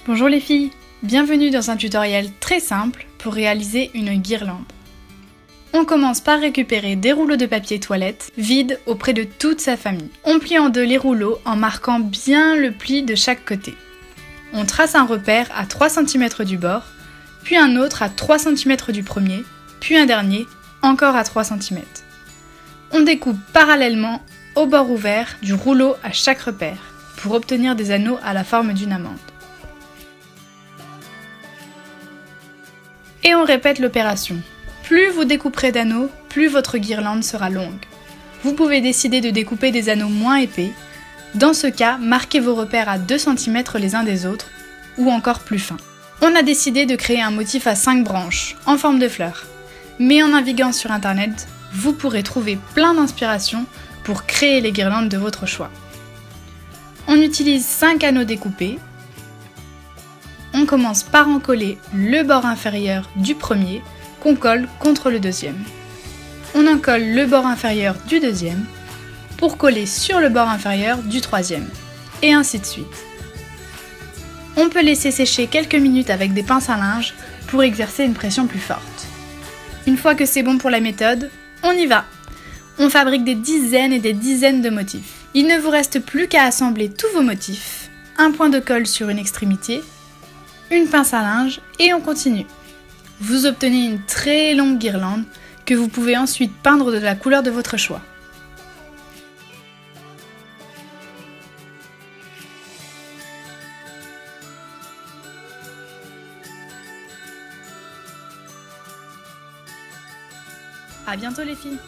Bonjour les filles, bienvenue dans un tutoriel très simple pour réaliser une guirlande. On commence par récupérer des rouleaux de papier toilette vides auprès de toute sa famille. On plie en deux les rouleaux en marquant bien le pli de chaque côté. On trace un repère à 3 cm du bord, puis un autre à 3 cm du premier, puis un dernier encore à 3 cm. On découpe parallèlement au bord ouvert du rouleau à chaque repère pour obtenir des anneaux à la forme d'une amande. Et on répète l'opération. Plus vous découperez d'anneaux, plus votre guirlande sera longue. Vous pouvez décider de découper des anneaux moins épais. Dans ce cas, marquez vos repères à 2 cm les uns des autres, ou encore plus fins. On a décidé de créer un motif à 5 branches, en forme de fleurs. Mais en naviguant sur internet, vous pourrez trouver plein d'inspiration pour créer les guirlandes de votre choix. On utilise 5 anneaux découpés. On commence par en coller le bord inférieur du premier qu'on colle contre le deuxième. On en colle le bord inférieur du deuxième pour coller sur le bord inférieur du troisième, et ainsi de suite. On peut laisser sécher quelques minutes avec des pinces à linge pour exercer une pression plus forte. Une fois que c'est bon pour la méthode, on y va! On fabrique des dizaines et des dizaines de motifs. Il ne vous reste plus qu'à assembler tous vos motifs, un point de colle sur une extrémité, une pince à linge et on continue. Vous obtenez une très longue guirlande que vous pouvez ensuite peindre de la couleur de votre choix. À bientôt les filles!